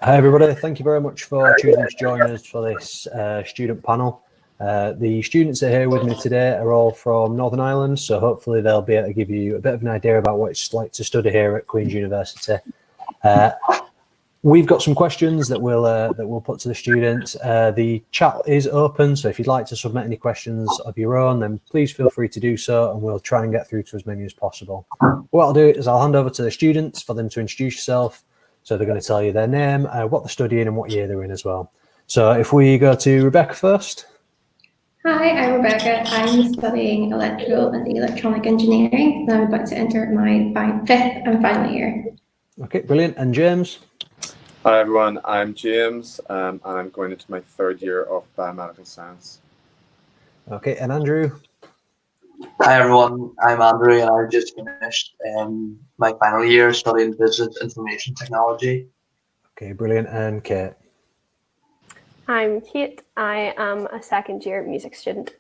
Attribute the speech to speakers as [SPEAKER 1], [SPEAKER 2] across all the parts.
[SPEAKER 1] Hi everybody, thank you very much for choosing to join us for this student panel. The students that are here with me today are all from Northern Ireland, so hopefully they'll be able to give you a bit of an idea about what it's like to study here at Queen's University. We've got some questions that we'll put to the students. The chat is open, so if you'd like to submit any questions of your own, then please feel free to do so, and we'll try and get through to as many as possible. What I'll do is I'll hand over to the students for them to introduce yourself. So they're going to tell you their name, what they're studying, and what year they're in as well. So if we go to Rebecca first.
[SPEAKER 2] Hi, I'm Rebecca. I'm studying electrical and electronic engineering, and I'm about to enter my fifth and final year.
[SPEAKER 1] Okay, brilliant. And James?
[SPEAKER 3] Hi everyone, I'm James, and I'm going into my third year of biomedical science.
[SPEAKER 1] Okay, and Andrew?
[SPEAKER 4] Hi everyone, I'm Andrew and I've just finished my final year studying business information technology.
[SPEAKER 1] Okay, brilliant. And Kate?
[SPEAKER 5] I'm Kate. I am a second year music student.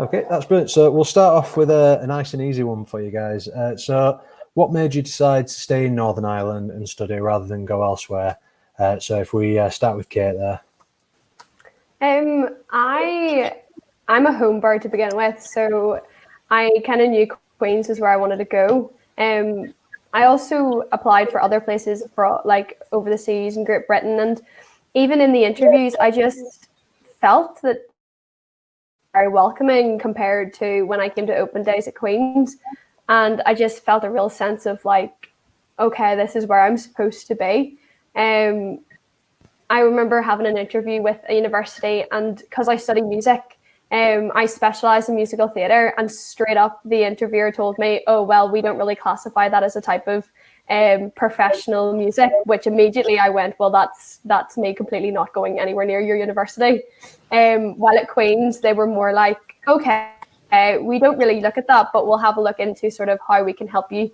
[SPEAKER 1] Okay, that's brilliant. So we'll start off with a nice and easy one for you guys. So what made you decide to stay in Northern Ireland and study rather than go elsewhere? So if we start with Kate there.
[SPEAKER 5] I'm a home bird to begin with, so I kind of knew Queen's was where I wanted to go. I also applied for other places for like over the seas in Great Britain, and even in the interviews, I just felt that very welcoming compared to when I came to open days at Queen's. And I just felt a real sense of like, okay, this is where I'm supposed to be. I remember having an interview with a university, and because I study music, I specialize in musical theatre, and straight up the interviewer told me, oh, well, we don't really classify that as a type of professional music, which immediately I went, well, that's me completely not going anywhere near your university. While at Queen's, they were more like, okay, we don't really look at that, but we'll have a look into sort of how we can help you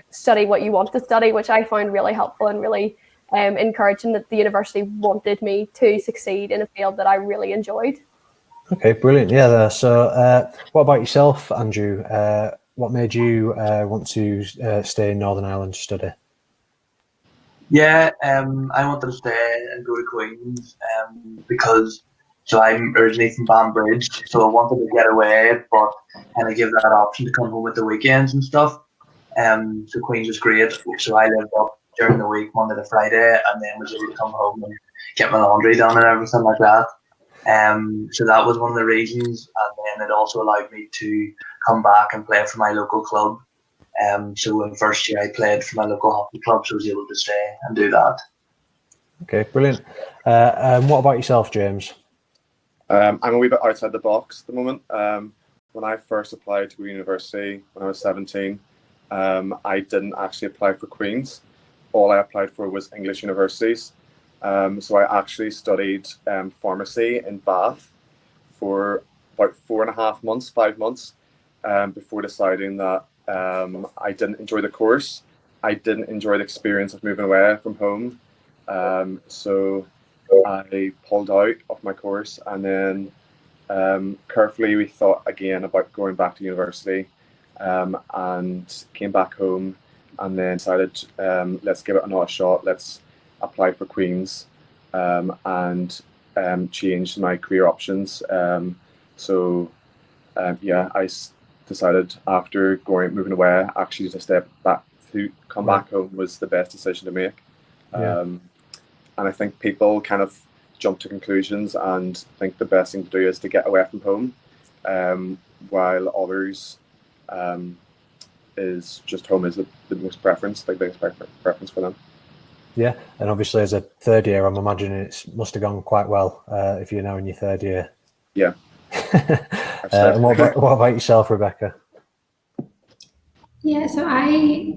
[SPEAKER 5] study what you want to study, which I found really helpful and really encouraging that the university wanted me to succeed in a field that I really enjoyed.
[SPEAKER 1] Okay, brilliant. Yeah, so what about yourself, Andrew? What made you want to stay in Northern Ireland to study?
[SPEAKER 4] Yeah, I wanted to stay and go to Queen's because I'm originally from Banbridge, so I wanted to get away, but kind of give that option to come home at the weekends and stuff. So Queen's was great. So I lived up during the week, Monday to Friday, and then was able to come home and get my laundry done and everything like that. So that was one of the reasons, and then it also allowed me to come back and play for my local club. So in first year I played for my local hockey club, so I was able to stay and do that.
[SPEAKER 1] Okay, brilliant. And what about yourself, James?
[SPEAKER 3] I'm a wee bit outside the box at the moment. When I first applied to university when I was 17, I didn't actually apply for Queen's. All I applied for was English universities. So I actually studied pharmacy in Bath for about 5 months, before deciding that I didn't enjoy the course. I didn't enjoy the experience of moving away from home. So I pulled out of my course, and then carefully we thought again about going back to university, and came back home, and then decided let's give it another shot. Let's apply for Queen's, and changed my career options. Yeah, I decided after moving away, actually to step back, to come back home was the best decision to make.
[SPEAKER 1] Yeah.
[SPEAKER 3] And I think people kind of jump to conclusions and think the best thing to do is to get away from home, while others is just home is the most preference, the biggest preference for them.
[SPEAKER 1] Yeah, and obviously as a third year, I'm imagining it must have gone quite well if you're now in your third year.
[SPEAKER 3] Yeah.
[SPEAKER 1] And what about yourself, Rebecca?
[SPEAKER 2] Yeah, so I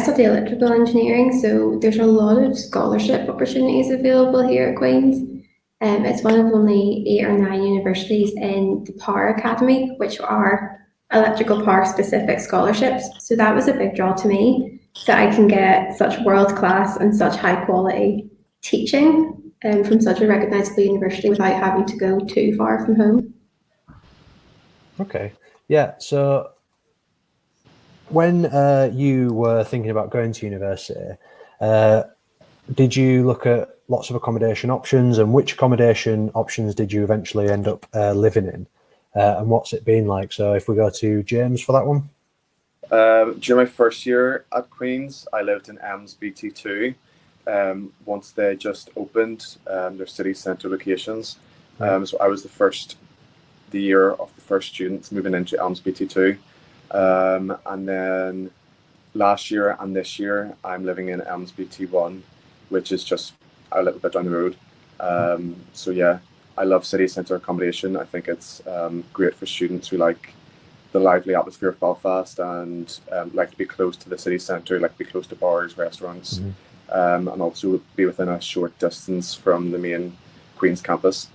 [SPEAKER 2] study electrical engineering, so there's a lot of scholarship opportunities available here at Queen's. It's one of only 8 or 9 universities in the Power Academy, which are electrical power specific scholarships. So that was a big draw to me, that I can get such world class and such high quality teaching from such a recognisable university without having to go too far from home.
[SPEAKER 1] Okay, yeah, so when you were thinking about going to university, did you look at lots of accommodation options, and which accommodation options did you eventually end up living in? And what's it been like? So if we go to James for that one.
[SPEAKER 3] During my first year at Queen's, I lived in M's BT2. Once they just opened their city centre locations. So I was the year of the first students moving into Elms BT2. And then last year and this year, I'm living in Elms BT1, which is just a little bit down the road. So yeah, I love city centre accommodation. I think it's great for students who like the lively atmosphere of Belfast and like to be close to the city centre, like to be close to bars, restaurants, and also be within a short distance from the main Queen's campus.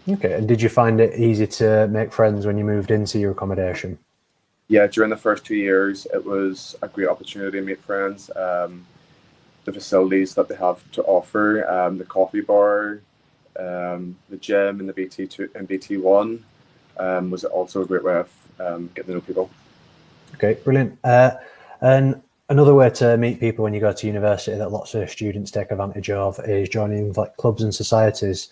[SPEAKER 1] Okay, and did you find it easy to make friends when you moved into your accommodation?
[SPEAKER 3] Yeah, during the first 2 years, it was a great opportunity to make friends. The facilities that they have to offer, the coffee bar, the gym in the BT2 and BT1 was also a great way of getting to know people. Okay,
[SPEAKER 1] brilliant. And another way to meet people when you go to university that lots of students take advantage of is joining like clubs and societies.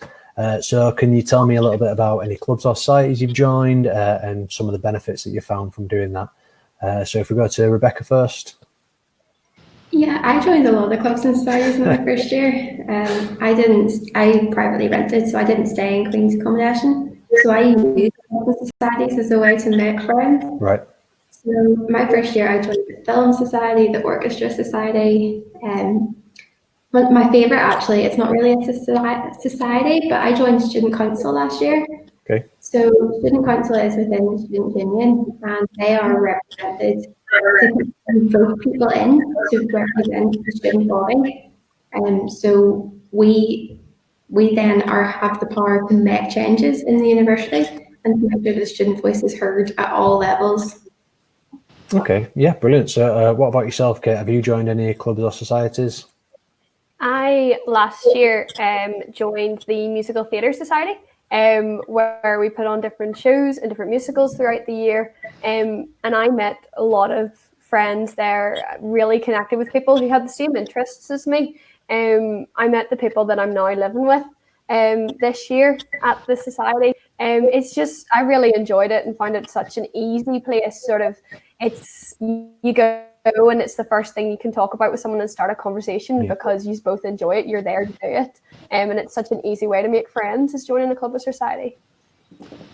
[SPEAKER 1] So can you tell me a little bit about any clubs or societies you've joined and some of the benefits that you found from doing that? So if we go to Rebecca first.
[SPEAKER 2] Yeah, I joined a lot of clubs and societies in my first year. I privately rented, so I didn't stay in Queen's accommodation. So I used clubs and societies as a way to make friends.
[SPEAKER 1] Right.
[SPEAKER 2] So my first year, I joined the Film Society, the Orchestra Society. My favourite, actually, it's not really a society, but I joined Student Council last year.
[SPEAKER 1] Okay.
[SPEAKER 2] So Student Council is within the Student Union, and they are represented to vote people in to represent the student body. So we then have the power to make changes in the university and to make sure the student voice is heard at all levels.
[SPEAKER 1] Okay, yeah, brilliant. So what about yourself, Kate? Have you joined any clubs or societies?
[SPEAKER 5] I last year joined the Musical Theatre Society, where we put on different shows and different musicals throughout the year. And I met a lot of friends there, really connected with people who had the same interests as me. I met the people that I'm now living with this year at the society. It's just, I really enjoyed it and found it such an easy place. Sort of, it's, you go and it's the first thing you can talk about with someone and start a conversation because you both enjoy it, you're there to do it. And it's such an easy way to make friends is joining a club or society.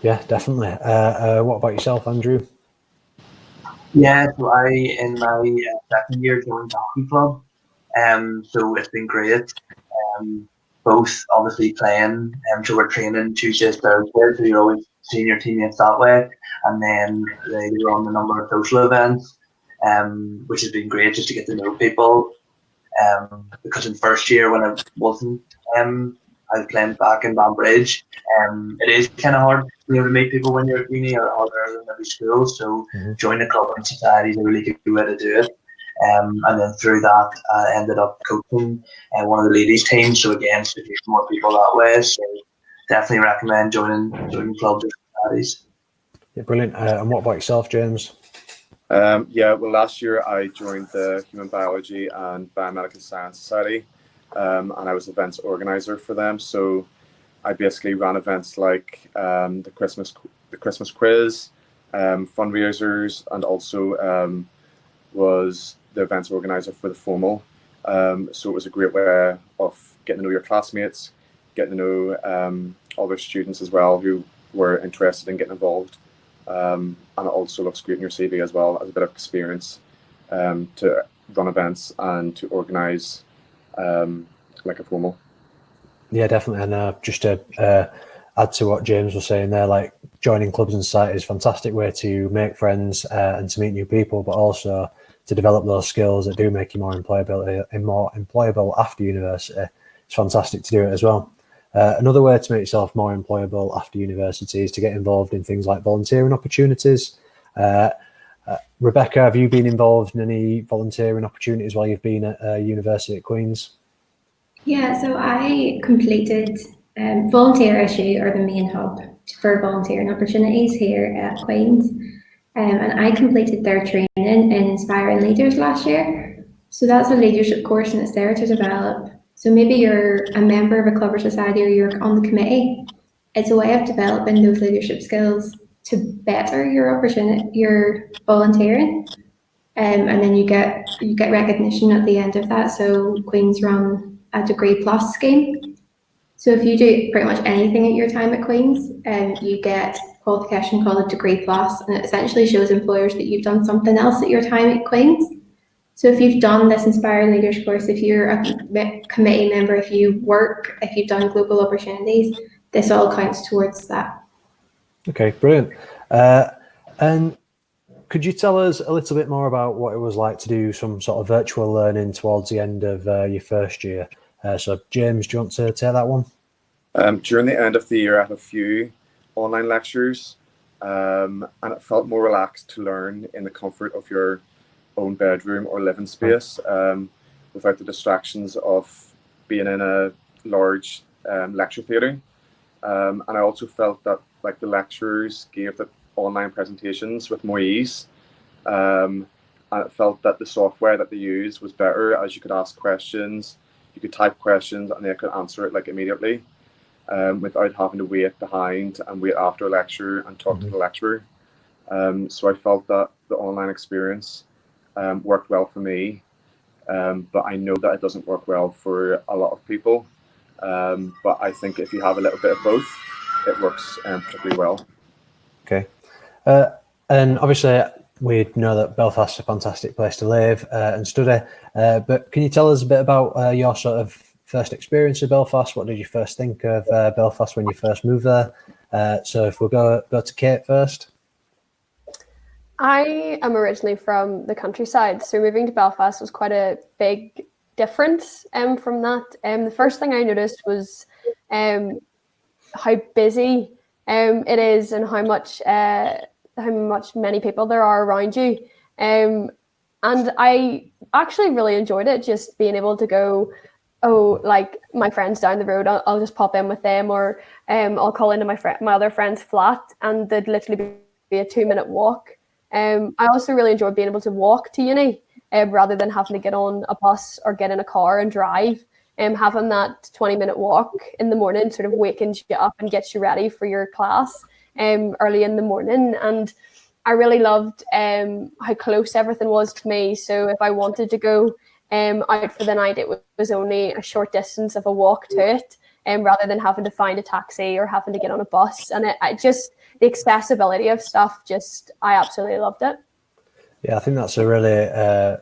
[SPEAKER 1] Yeah, definitely. What about yourself, Andrew?
[SPEAKER 4] Yeah, so I, in my second year, joined the hockey club. So it's been great. Both obviously playing, so we're training Tuesdays, Thursdays, so you're always seeing your teammates that way. And then they run a number of social events, which has been great just to get to know people. Because in first year when I wasn't, I was playing back in Banbridge. It is kind of hard, to meet people when you're at uni or early in every school. So joining a club and society is a really good way to do it. And then through that, I ended up coaching one of the ladies' teams. So again, speaking to more people that way. So definitely recommend joining clubs or societies.
[SPEAKER 1] Yeah, brilliant. And what about yourself, James?
[SPEAKER 3] Yeah, well, last year I joined the Human Biology and Biomedical Science Society, and I was events organizer for them. So I basically ran events like the Christmas quiz, fundraisers, and also was the events organizer for the formal. So it was a great way of getting to know your classmates, getting to know other students as well who were interested in getting involved. And it also looks great in your CV as well as a bit of experience to run events and to organise like a formal.
[SPEAKER 1] Yeah, definitely. And just to add to what James was saying there, like joining clubs and societies is a fantastic way to make friends and to meet new people, but also to develop those skills that do make you more employable after university. It's fantastic to do it as well. Another way to make yourself more employable after university is to get involved in things like volunteering opportunities. Rebecca, have you been involved in any volunteering opportunities while you've been at university at Queen's?
[SPEAKER 2] Yeah, so I completed Volunteer Issue, or the main hub for volunteering opportunities here at Queen's. And I completed their training in Inspiring Leaders last year. So that's a leadership course, and it's there to develop So maybe you're a member of a club or society, or you're on the committee. It's a way of developing those leadership skills to better your opportunity, your volunteering. And then you get recognition at the end of that. So Queen's run a degree plus scheme. So if you do pretty much anything at your time at Queen's, you get a qualification called a degree plus, and it essentially shows employers that you've done something else at your time at Queen's. So if you've done this Inspiring Leaders course, if you're a committee member, if you've done global opportunities, this all counts towards that.
[SPEAKER 1] Okay, brilliant. And could you tell us a little bit more about what it was like to do some sort of virtual learning towards the end of your first year? So James, do you want to take that one?
[SPEAKER 3] During the end of the year, I had a few online lectures, and it felt more relaxed to learn in the comfort of your own bedroom or living space, without the distractions of being in a large lecture theatre. And I also felt that like the lecturers gave the online presentations with more ease, and it felt that the software that they used was better, as you could ask questions, you could type questions, and they could answer it like immediately, without having to wait behind and wait after a lecture and talk to the lecturer. So I felt that the online experience worked well for me, but I know that it doesn't work well for a lot of people. But I think if you have a little bit of both, it works particularly well.
[SPEAKER 1] Okay. And obviously we know that Belfast is a fantastic place to live and study, but can you tell us a bit about your sort of first experience of Belfast? What did you first think of Belfast when you first moved there? So if we'll go to Kate first.
[SPEAKER 5] I am originally from the countryside, so moving to Belfast was quite a big difference from that. The first thing I noticed was how busy it is and how much many people there are around you. And I actually really enjoyed it, just being able to go, oh, like my friends down the road, I'll just pop in with them, or I'll call into my other friend's flat, and they'd literally be a 2-minute walk. I also really enjoyed being able to walk to uni rather than having to get on a bus or get in a car and drive. Having that 20-minute walk in the morning sort of wakens you up and gets you ready for your class early in the morning. And I really loved how close everything was to me. So if I wanted to go out for the night, it was only a short distance of a walk to it, rather than having to find a taxi or having to get on a bus. And I just, the accessibility of stuff, I absolutely loved it.
[SPEAKER 1] Yeah, I think that's a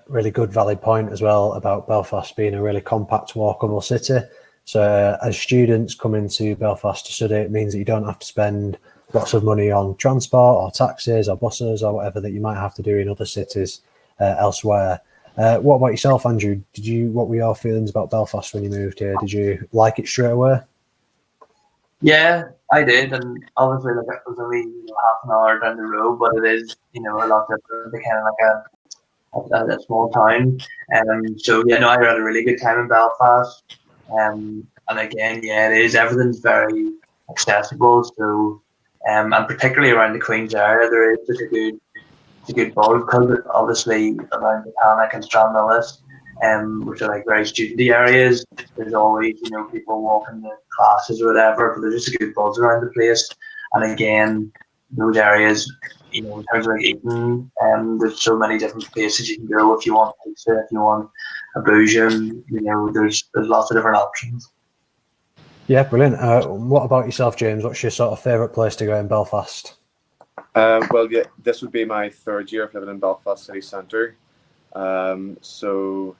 [SPEAKER 1] really good valid point as well about Belfast being a really compact, walkable city. So as students come into Belfast to study, it means that you don't have to spend lots of money on transport or taxis or buses or whatever that you might have to do in other cities elsewhere. What about yourself, Andrew? What were your feelings about Belfast when you moved here? Did you like it straight away?
[SPEAKER 4] Yeah, I did, and obviously like, it was only half an hour down the road, but it is a lot different to kind of like a small town. So yeah, no, I had a really good time in Belfast. And again, yeah, it is, everything's very accessible. So and particularly around the Queen's area, there is such a good buzz, because obviously around the Panic and Stranmillis, which are like very studenty areas, there's always people walking to classes or whatever, but there's just a good buzz around the place. And again, those areas, in terms of like eating, there's so many different places you can go if you want pizza, if you want a bougie, there's lots of different options.
[SPEAKER 1] Yeah, brilliant. What about yourself, James? What's your sort of favourite place to go in Belfast?
[SPEAKER 3] Well, yeah, this would be my third year of living in Belfast city centre. So,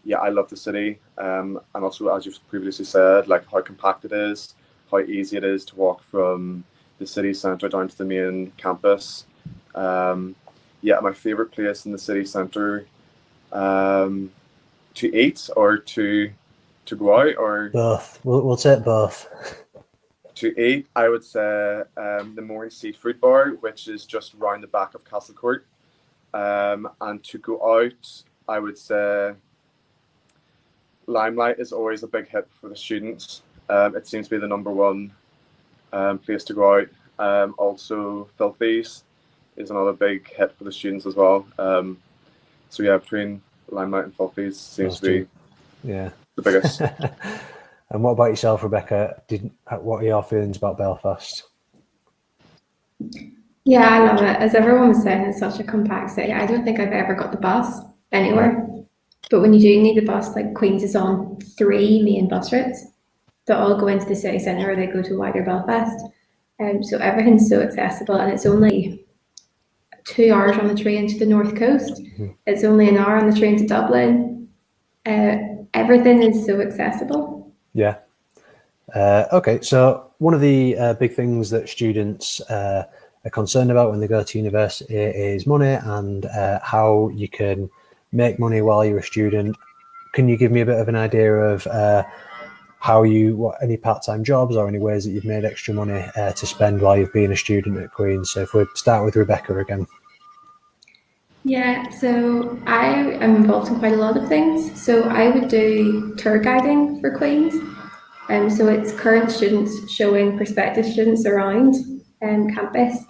[SPEAKER 3] yeah, I love the city. And also, as you've previously said, like how compact it is, how easy it is to walk from the city centre down to the main campus. Yeah, my favourite place in the city centre to eat or to go out, or
[SPEAKER 1] both. We'll take both.
[SPEAKER 3] To eat, I would say the Morning Seafood Bar, which is just round the back of Castle Court. And to go out, I would say Limelight is always a big hit for the students. It seems to be the number one place to go out. Also, Filthy's is another big hit for the students as well. So yeah, between Limelight and Filthy's seems to be.
[SPEAKER 1] Yeah.
[SPEAKER 3] the biggest.
[SPEAKER 1] And what about yourself, Rebecca? What are your feelings about Belfast?
[SPEAKER 2] Yeah, I love it. As everyone was saying, it's such a compact city. I don't think I've ever got the bus anywhere. But when you do need the bus, like Queen's is on 3 main bus routes that all go into the city centre or they go to wider Belfast. So everything's so accessible, and it's only 2 hours on the train to the north coast. It's only an hour on the train to Dublin. Everything is so accessible.
[SPEAKER 1] Yeah. Okay, so one of the big things that students are concerned about when they go to university is money and how you can make money while you're a student. Can you give me a bit of an idea of any part-time jobs or any ways that you've made extra money to spend while you've been a student at Queen's? So if we start with Rebecca again.
[SPEAKER 2] Yeah, so I am involved in quite a lot of things. So I would do tour guiding for Queen's. So it's current students showing prospective students around campus.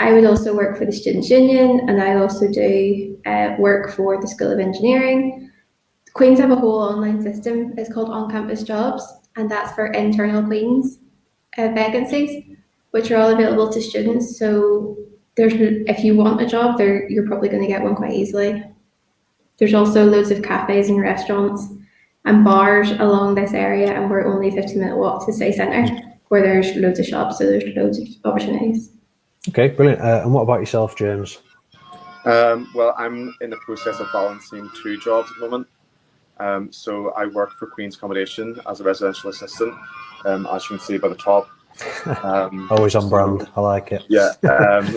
[SPEAKER 2] I would also work for the Students' Union, and I also do work for the School of Engineering. Queen's have a whole online system. It's called On Campus Jobs, and that's for internal Queen's vacancies, which are all available to students. So if you want a job, you're probably going to get one quite easily. There's also loads of cafes and restaurants and bars along this area, and we're only a 15-minute walk to the city centre, where there's loads of shops, so there's loads of opportunities.
[SPEAKER 1] Okay, brilliant. And what about yourself, James?
[SPEAKER 3] Well, I'm in the process of balancing 2 jobs at the moment. So I work for Queen's Accommodation as a residential assistant, as you can see by the top.
[SPEAKER 1] Always on brand. I like it.
[SPEAKER 3] Yeah.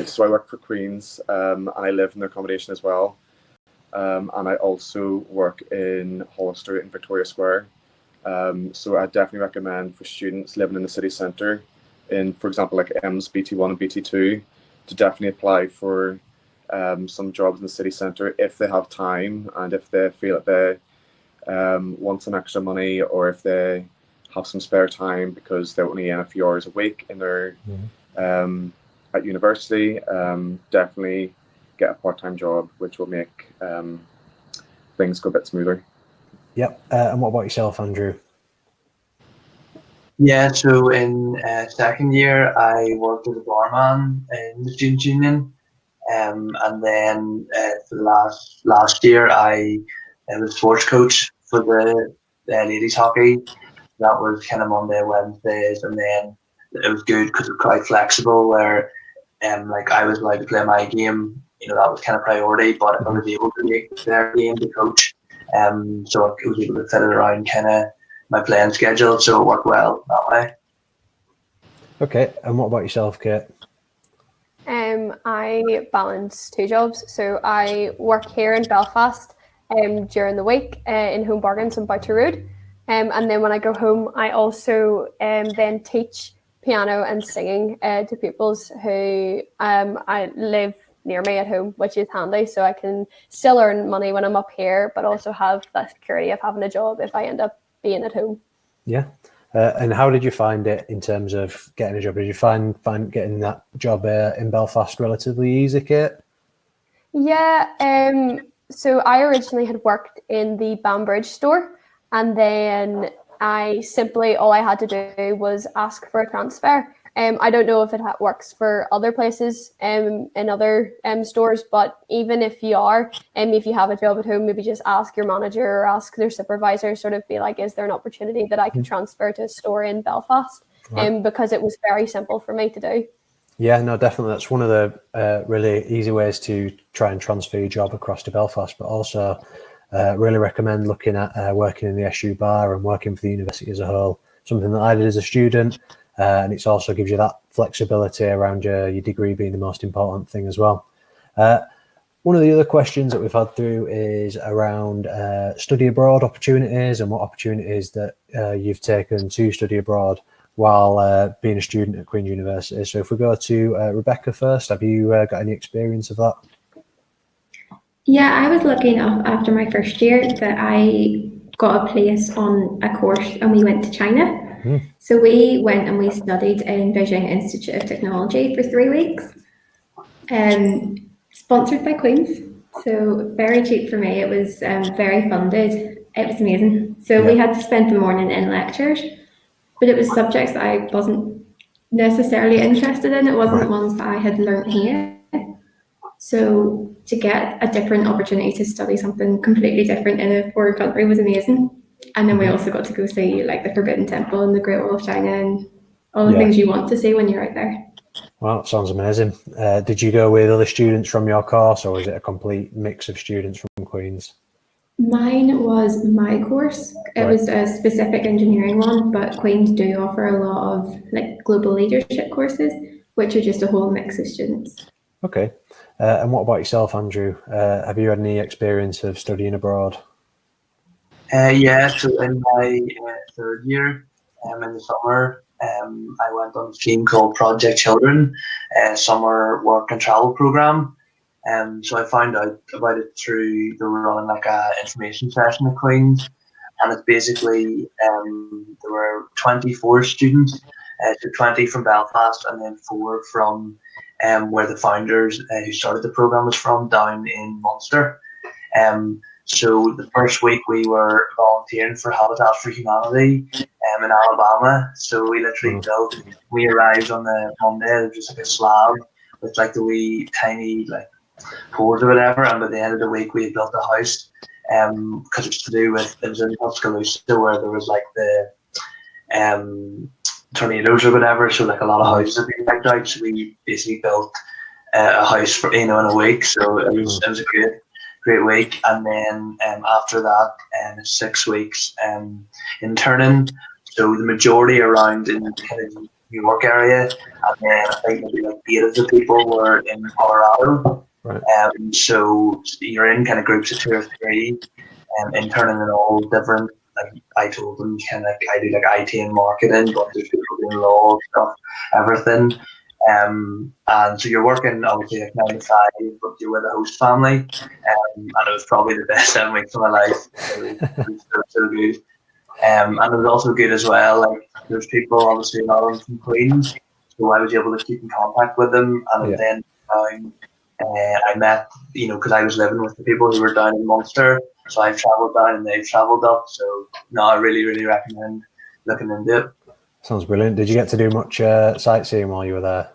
[SPEAKER 3] So I work for Queen's, and I live in the accommodation as well. And I also work in Hollister in Victoria Square. So I definitely recommend for students living in the city centre, in, for example, like M's BT1 and BT2, to definitely apply for some jobs in the city centre if they have time and if they feel that they want some extra money, or if they have some spare time because they're only in a few hours a week in their at university. Definitely get a part-time job, which will make things go a bit smoother.
[SPEAKER 1] Yep. And what about yourself, Andrew?
[SPEAKER 4] Yeah, so in second year, I worked as a barman in the Students' Union, and then for the last year, I was sports coach for the ladies hockey. That was kind of Monday, Wednesdays, and then it was good because it was quite flexible. Where like I was allowed to play my game, that was kind of priority. But I was able to make their game to coach, so I was able to fit it around kind of my playing schedule, so it worked well that way.
[SPEAKER 1] Okay, and what about yourself, Kate?
[SPEAKER 5] I balance 2 jobs. So I work here in Belfast during the week in Home Bargains on Boucher Road. And then when I go home, I also then teach piano and singing to pupils who I live near me at home, which is handy. So I can still earn money when I'm up here, but also have the security of having a job if I end up being at home.
[SPEAKER 1] Yeah. And how did you find it in terms of getting a job? Did you find getting that job in Belfast relatively easy, Kate?
[SPEAKER 5] Yeah. So I originally had worked in the Banbridge store, and then all I had to do was ask for a transfer. I don't know if it works for other places in other stores, but even if you if you have a job at home, maybe just ask your manager or ask their supervisor, sort of be like, is there an opportunity that I can transfer to a store in Belfast? Right. Because it was very simple for me to do.
[SPEAKER 1] Yeah, no, definitely. That's one of the really easy ways to try and transfer your job across to Belfast, but also really recommend looking at working in the SU bar and working for the university as a whole, something that I did as a student. And it also gives you that flexibility around your degree being the most important thing as well. One of the other questions that we've had through is around study abroad opportunities and what opportunities that you've taken to study abroad while being a student at Queen's University. So if we go to Rebecca first, have you got any experience of that?
[SPEAKER 2] Yeah, I was lucky enough after my first year that I got a place on a course and we went to China. So we went and we studied in Beijing Institute of Technology for 3 weeks, sponsored by Queen's. So very cheap for me. It was very funded. It was amazing. So we had to spend the morning in lectures, but it was subjects that I wasn't necessarily interested in. It wasn't ones that I had learnt here. So to get a different opportunity to study something completely different in a foreign country was amazing. And then we also got to go see like the Forbidden Temple and the Great Wall of China and all the things you want to see when you're out there.
[SPEAKER 1] Wow, sounds amazing. Did you go with other students from your course, or was it a complete mix of students from Queen's?
[SPEAKER 2] Mine was my course. It was a specific engineering one, but Queen's do offer a lot of like global leadership courses, which are just a whole mix of students.
[SPEAKER 1] Okay. And what about yourself, Andrew? Have you had any experience of studying abroad?
[SPEAKER 4] Yeah, so in my third year, in the summer, I went on a scheme called Project Children, a summer work and travel program. So I found out about it through, they were running like a information session at Queen's, and it's basically, there were 24 students, so 20 from Belfast and then 4 from where the founders who started the program was from, down in Munster. So the first week we were volunteering for Habitat for Humanity in Alabama. So we literally we arrived on the Monday, there was just like a slab with like the wee tiny like pores or whatever, and by the end of the week we had built a house because it's to do with, it was in Tuscaloosa where there was like the tornadoes or whatever, so like a lot of houses had been wiped out, so we basically built a house for, in a week. So it was a great week. And then after that 6 weeks interning, so the majority around in kind of New York area, and then I think maybe like 8 of the people were in Colorado. So you're in kind of groups of 2 or 3 interning in all different, like I told them kind of like I do like IT and marketing, but there's people doing law stuff, everything. And so you're working obviously like 9 to 5, but you're with a host family, and it was probably the best 7 weeks of my life. It was so good. And it was also good as well, like there's people obviously a lot of them from Queens, so I was able to keep in contact with them, and then I met, you know, because I was living with the people who were down in Munster, so I've travelled down and they've travelled up, so no, I really recommend looking into it. Sounds brilliant. Did you get to do much sightseeing while you were there?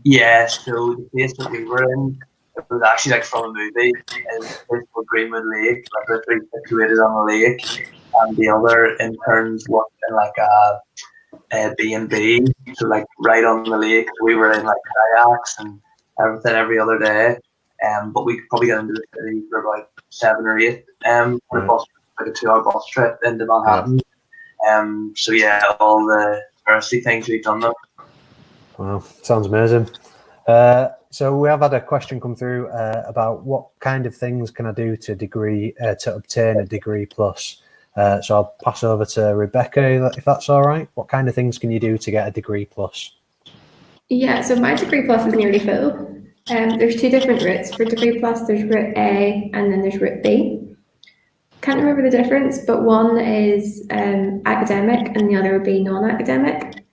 [SPEAKER 4] Yeah, so the place that we were in, it was actually like from a movie. It's a place called Greenwood Lake, like literally situated on the lake, and the other interns worked in like a B&B, so like right on the lake. We were in like kayaks and everything every other day, but we probably got into the city for about 7 or 8 on a bus, like a 2-hour bus trip into Manhattan. So yeah, all the touristy things we've done them. Wow, sounds amazing. So we have had a question come through about what kind of things can I do to obtain a degree plus. So I'll pass over to Rebecca if that's all right. What kind of things can you do to get a degree plus?
[SPEAKER 2] Yeah, so my degree plus is nearly full. There's 2 different routes for degree plus. There's route A and then there's route B. Can't remember the difference, but one is academic and the other would be non-academic.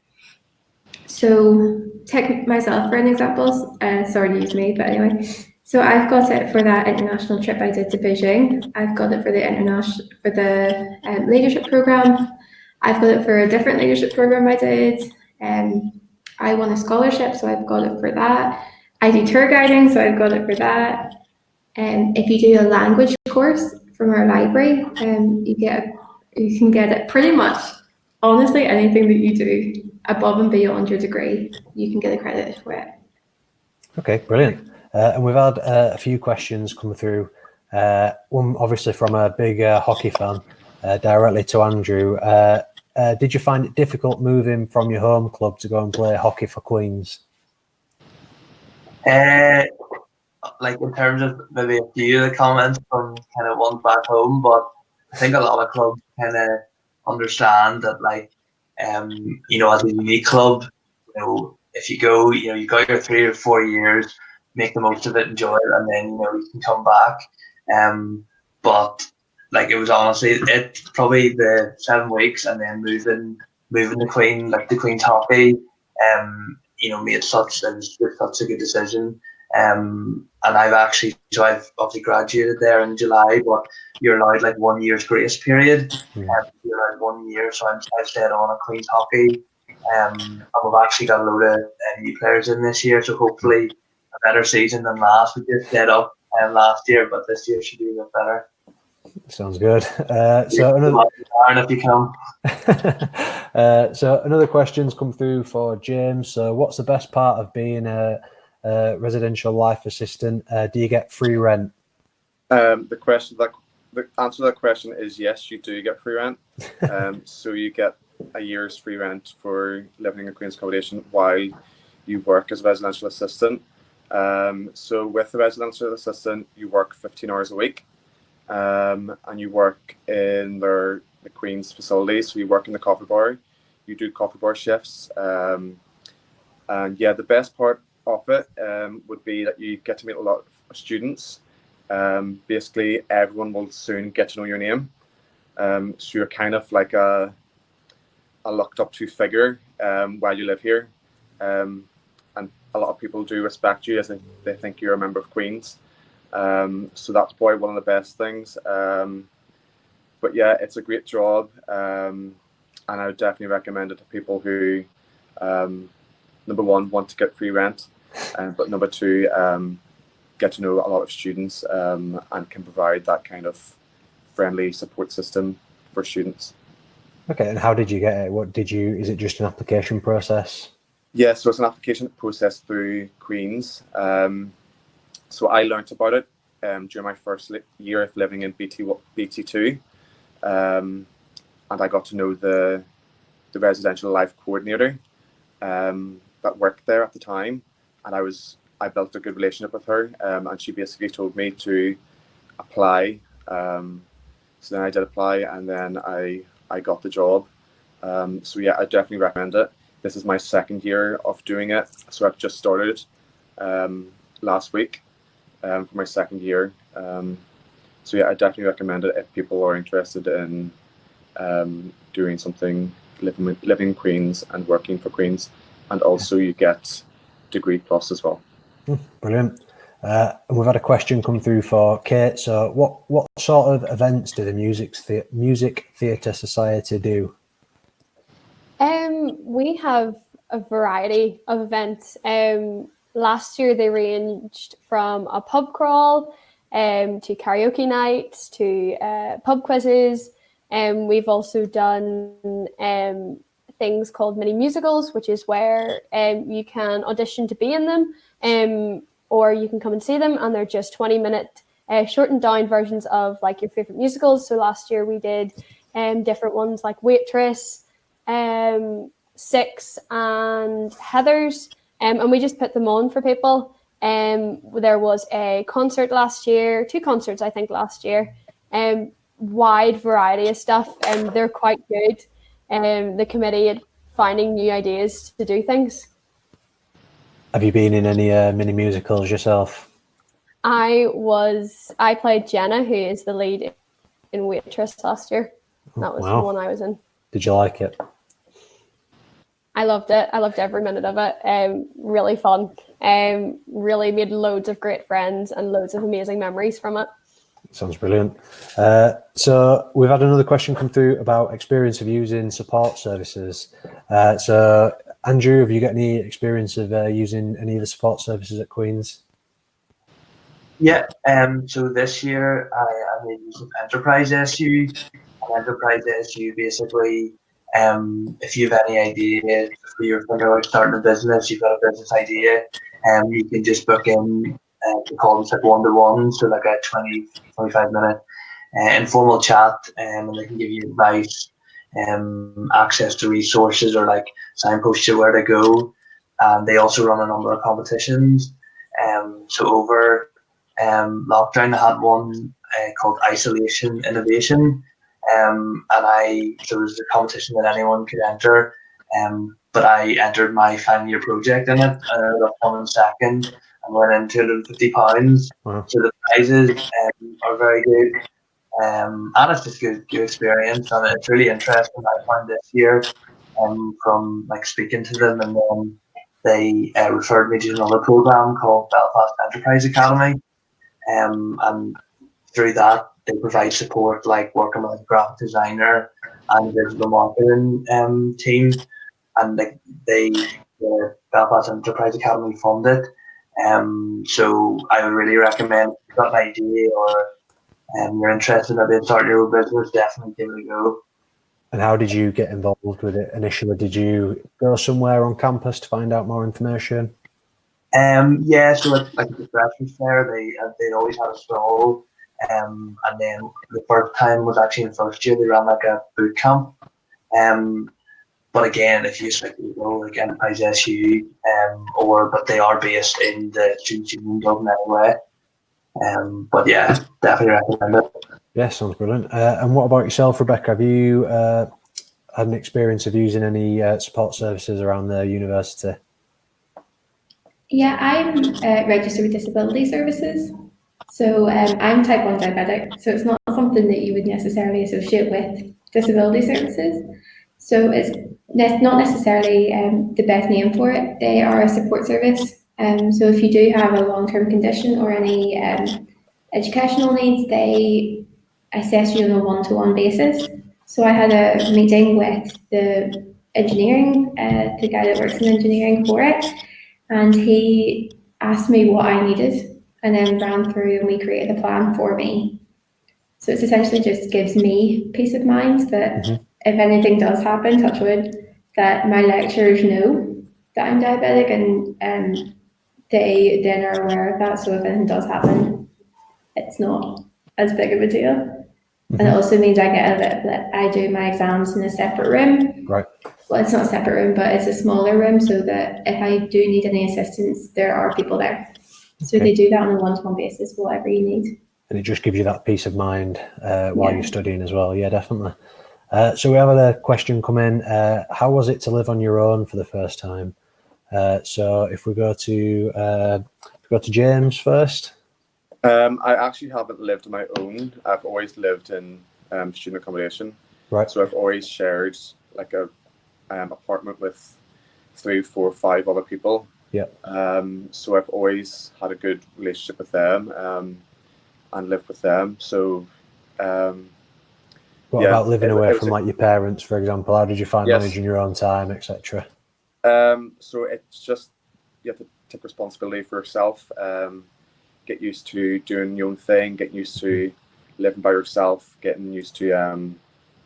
[SPEAKER 2] So take myself for an example. Sorry to use me, but anyway. So I've got it for that international trip I did to Beijing. I've got it for the leadership program. I've got it for a different leadership program I did. I won a scholarship, so I've got it for that. I do tour guiding, so I've got it for that. If you do a language course from our library, you can get it pretty much, honestly, anything that you do above and beyond your degree, you can get accredited for it.
[SPEAKER 1] Okay, brilliant. And we've had a few questions come through. One obviously from a big hockey fan, directly to Andrew. Did you find it difficult moving from your home club to go and play hockey for Queen's? Like in terms of maybe a few of the comments from kind of ones back home, but I think a lot of clubs kind of understand that, like, you know, as a unique club, you know, if you go, you know, you got your 3 or 4 years, make the most of it, enjoy it, and then, you know, you can come back. But like, it was honestly, it probably the 7 weeks and then moving the Queen, like the Queen's hockey, you know, made such a good decision.
[SPEAKER 4] And I've obviously graduated there in July, but you're allowed like 1 year's grace period. You're allowed 1 year, so I've stayed on at Queen's Hockey. And we've actually got a load of new players in this year, so hopefully a better season than last. We just stayed up last year, but this year should be a bit better.
[SPEAKER 1] Sounds good.
[SPEAKER 4] So if you come.
[SPEAKER 1] So another question's come through for James. So what's the best part of being a residential life assistant? Do you get free rent?
[SPEAKER 3] The answer to that question is yes, you do get free rent. So you get a year's free rent for living in Queen's accommodation while you work as a residential assistant. So with the residential assistant, you work 15 hours a week, and you work in the Queen's facilities. So you work in the coffee bar, you do coffee bar shifts, and yeah, the best part of it would be that you get to meet a lot of students. Basically, everyone will soon get to know your name. So you're kind of like a looked up to figure while you live here. And a lot of people do respect you as they think you're a member of Queen's. So that's probably one of the best things. But yeah, it's a great job. And I would definitely recommend it to people who, number one, want to get free rent, but number two, get to know a lot of students and can provide that kind of friendly support system for students.
[SPEAKER 1] Okay, and how did you get it? Is it just an application process?
[SPEAKER 3] Yes, so it's an application process through Queen's. So I learnt about it during my first year of living in BT2, and I got to know the residential life coordinator that worked there at the time, and I built a good relationship with her, and she basically told me to apply. So then I did apply, and then I got the job. So yeah, I definitely recommend it. This is my second year of doing it, so I've just started last week for my second year. So yeah, I definitely recommend it if people are interested in doing something, living in Queen's and working for Queen's, and also you get degree plus as well.
[SPEAKER 1] Brilliant. We've had a question come through for Kate. So what sort of events do the Music Theatre Society do?
[SPEAKER 5] We have a variety of events. Last year they ranged from a pub crawl to karaoke nights to pub quizzes. We've also done things called mini musicals, which is where you can audition to be in them, or you can come and see them, and they're just 20-minute shortened down versions of like your favorite musicals. So last year we did different ones like Waitress, Six, and Heathers, and we just put them on for people. There was a concert last year, 2 concerts I think last year, wide variety of stuff, and they're quite good. The committee at finding new ideas to do things.
[SPEAKER 1] Have you been in any mini musicals yourself?
[SPEAKER 5] I played Jenna, who is the lead in Waitress last year. That was the one I was in.
[SPEAKER 1] Did you like it?
[SPEAKER 5] I loved it. I loved every minute of it. Really fun. Really made loads of great friends and loads of amazing memories from it.
[SPEAKER 1] Sounds brilliant. So we've had another question come through about experience of using support services. So Andrew, have you got any experience of using any of the support services at Queen's?
[SPEAKER 4] Yeah, so this year I'm using Enterprise SU. And Enterprise SU basically, if you have any idea, if you're thinking about starting a business, you've got a business idea, you can just book in, we call them like one-to-one, so like a 20-25 minute informal chat, and they can give you advice, access to resources, or like signpost you where to go. And they also run a number of competitions. So over lockdown, I had one called Isolation Innovation, and there was a competition that anyone could enter, but I entered my final year project in it, and I got one in second and went in £250.
[SPEAKER 1] Wow.
[SPEAKER 4] So the prizes are very good, and it's just good experience, and it's really interesting. I found this year from like speaking to them, and then they referred me to another program called Belfast Enterprise Academy, and through that they provide support like working with a graphic designer and digital marketing team, and the Belfast Enterprise Academy fund it. So I would really recommend if you've got an idea or you're interested in starting your own business, definitely give it a go.
[SPEAKER 1] And how did you get involved with it initially? Did you go somewhere on campus to find out more information?
[SPEAKER 4] Yeah, so like the freshman fair, they'd always had a stall, and then the first time was actually in first year. They ran like a boot camp, but again, if you like to go like Enterprise SU, but they are based in the student union Dublin anyway. But yeah, definitely recommend it.
[SPEAKER 1] Yeah, sounds brilliant. And what about yourself, Rebecca? Have you had an experience of using any support services around the university?
[SPEAKER 2] Yeah, I'm registered with Disability Services. So I'm type 1 diabetic, so it's not something that you would necessarily associate with disability services. So it's not necessarily the best name for it. They are a support service. So if you do have a long-term condition or any educational needs, they assess you on a one-to-one basis. So I had a meeting with the engineering, the guy that works in engineering for it, and he asked me what I needed and then ran through and we created a plan for me. So it's essentially just gives me peace of mind that if anything does happen, touch wood, that my lecturers know that I'm diabetic and they then are aware of that. So if anything does happen, it's not as big of a deal. And it also means I get a bit of that. I do my exams in a separate room.
[SPEAKER 1] Right.
[SPEAKER 2] Well, it's not a separate room, but it's a smaller room so that if I do need any assistance, there are people there. So they do that on a one-to-one basis, whatever you need.
[SPEAKER 1] And it just gives you that peace of mind while you're studying as well. Yeah, definitely. So we have a question come in. How was it to live on your own for the first time? So if we go to James first.
[SPEAKER 3] I actually haven't lived on my own. I've always lived in student accommodation.
[SPEAKER 1] Right.
[SPEAKER 3] So I've always shared like a apartment with 3, 4, 5 other people.
[SPEAKER 1] Yeah.
[SPEAKER 3] So I've always had a good relationship with them and lived with them. So
[SPEAKER 1] what about living away from like your parents, for example? How did you find managing your own time, etc.?
[SPEAKER 3] So it's just you have to take responsibility for yourself. Get used to doing your own thing, getting used to living by yourself, getting used to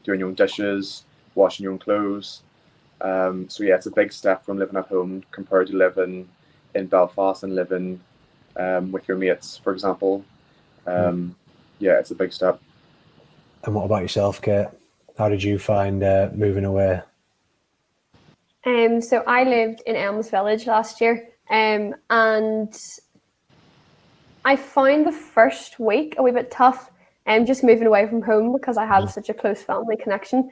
[SPEAKER 3] doing your own dishes, washing your own clothes. So yeah, it's a big step from living at home compared to living in Belfast and living with your mates, for example. Yeah, it's a big step.
[SPEAKER 1] And what about yourself, Kate? How did you find moving away?
[SPEAKER 5] So I lived in Elms Village last year, and I found the first week a wee bit tough, just moving away from home because I had such a close family connection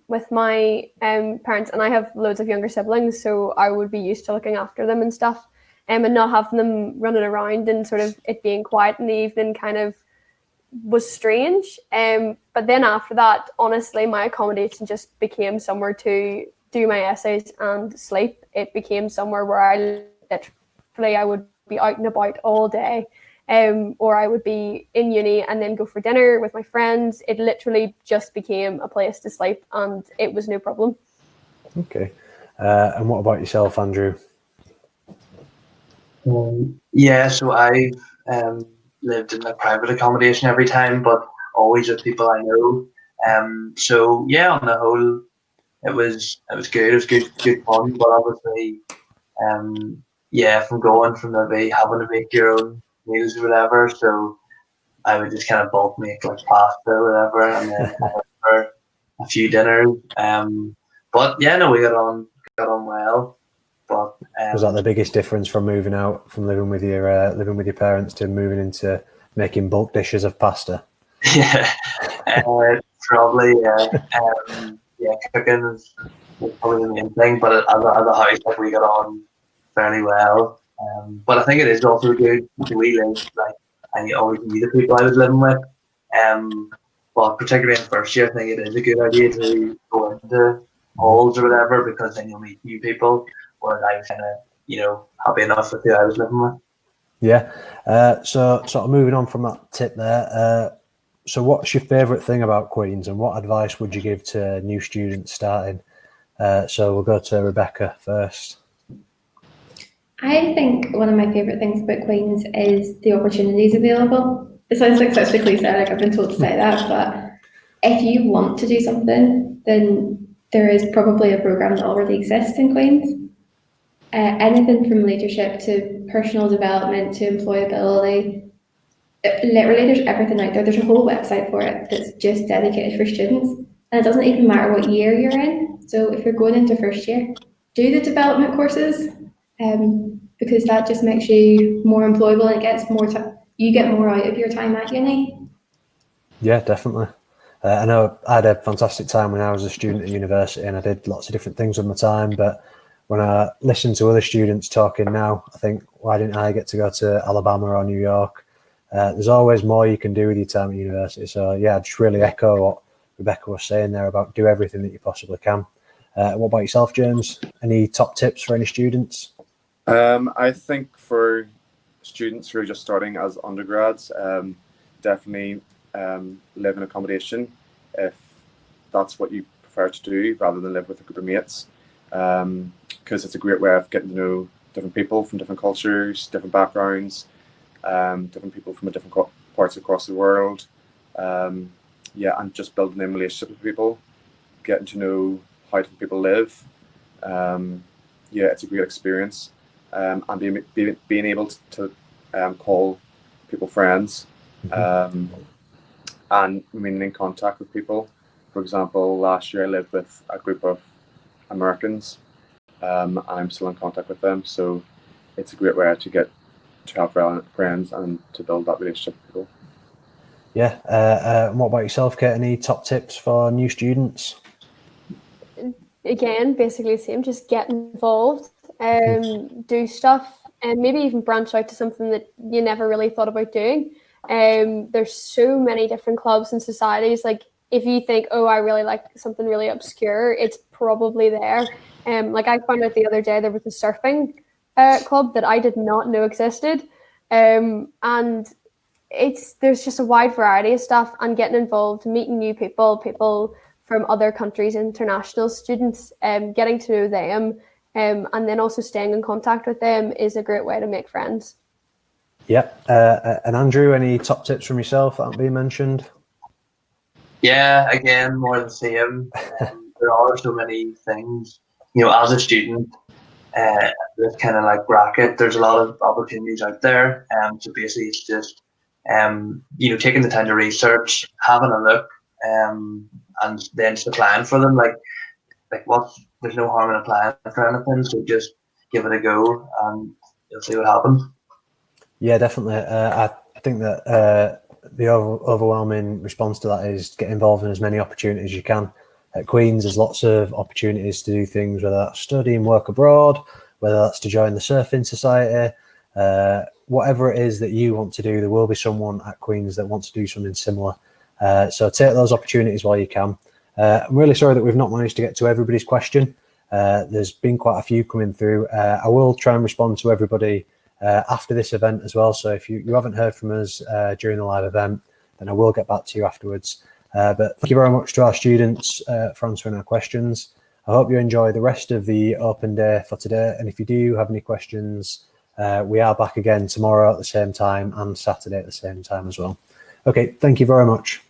[SPEAKER 5] with my parents, and I have loads of younger siblings, so I would be used to looking after them and stuff, and not having them running around and sort of it being quiet in the evening kind of was strange. But then after that, honestly, my accommodation just became somewhere to do my essays and sleep. It became somewhere where I would be out and about all day, or I would be in uni and then go for dinner with my friends. It literally just became a place to sleep, and it was no problem.
[SPEAKER 1] Okay. And what about yourself, Andrew?
[SPEAKER 4] Yeah, so I've lived in a private accommodation every time, but always with people I know. So yeah, on the whole, it was good. It was good fun, but obviously, yeah, from maybe having to make your own meals or whatever. So I would just kind of bulk make like pasta or whatever, and then have for a few dinners. But yeah, no, we got on well. But
[SPEAKER 1] was that the biggest difference from moving out from living with your parents to moving into making bulk dishes of pasta?
[SPEAKER 4] Yeah, probably. Yeah, cooking is probably the main thing. But as a house, like, we got on fairly well. But I think it is also good to live. Like, I always knew the people I was living with. But particularly in first year, I think it is a good idea to go into halls or whatever, because then you'll meet new people. whereas I was kind of, happy enough with who I was living with.
[SPEAKER 1] Yeah. So sort of moving on from that tip there. So what's your favourite thing about Queen's, and what advice would you give to new students starting? So we'll go to Rebecca first.
[SPEAKER 2] I think one of my favourite things about Queen's is the opportunities available. It sounds like such a cliche, like I've been told to say that, but if you want to do something, then there is probably a programme that already exists in Queen's. Anything from leadership to personal development to employability. Literally, there's everything out there. There's a whole website for it that's just dedicated for students. And it doesn't even matter what year you're in. So if you're going into first year, do the development courses, because that just makes you more employable and it gets more you get more out of your time at uni.
[SPEAKER 1] Yeah, definitely. I know I had a fantastic time when I was a student at university, and I did lots of different things with my time. But when I listen to other students talking now, I think, why didn't I get to go to Alabama or New York? There's always more you can do with your time at university. So yeah, I just really echo what Rebecca was saying there about do everything that you possibly can. What about yourself, James? Any top tips for any students?
[SPEAKER 3] I think for students who are just starting as undergrads, definitely live in accommodation if that's what you prefer to do, rather than live with a group of mates, because it's a great way of getting to know different people from different cultures, different backgrounds, different people from different parts across the world. And just building in relationships with people, getting to know how different people live. It's a great experience. And being able to call people friends, and remaining in contact with people. For example, last year I lived with a group of Americans, and I'm still in contact with them. So it's a great way to get to have friends and to build that relationship with people.
[SPEAKER 1] Yeah. And what about yourself, Kate? Any top tips for new students?
[SPEAKER 5] Again, basically the same. Just get involved, do stuff, and maybe even branch out to something that you never really thought about doing. There's so many different clubs and societies. Like if you think, oh, I really like something really obscure, it's probably there. Like I found out the other day there was a surfing club that I did not know existed, and there's just a wide variety of stuff, and getting involved, meeting new people from other countries, international students, getting to know them, and then also staying in contact with them is a great way to make friends.
[SPEAKER 1] Yeah. And Andrew, any top tips from yourself that aren't being mentioned?
[SPEAKER 4] Yeah, again, more the same. There are so many things, as a student, this kind of like bracket, there's a lot of opportunities out there. So basically it's just, taking the time to research, having a look, and then just applying for them. There's no harm in applying for anything, so just give it a go and you'll see what happens.
[SPEAKER 1] Yeah, definitely. I think that the overwhelming response to that is get involved in as many opportunities as you can. At Queen's, there's lots of opportunities to do things, whether that's study and work abroad, whether that's to join the surfing society, whatever it is that you want to do, there will be someone at Queen's that wants to do something similar. So take those opportunities while you can. I'm really sorry that we've not managed to get to everybody's question. There's been quite a few coming through. I will try and respond to everybody after this event as well. So if you haven't heard from us during the live event, then I will get back to you afterwards. But thank you very much to our students for answering our questions. I hope you enjoy the rest of the open day for today. And if you do have any questions, we are back again tomorrow at the same time and Saturday at the same time as well. Okay, thank you very much.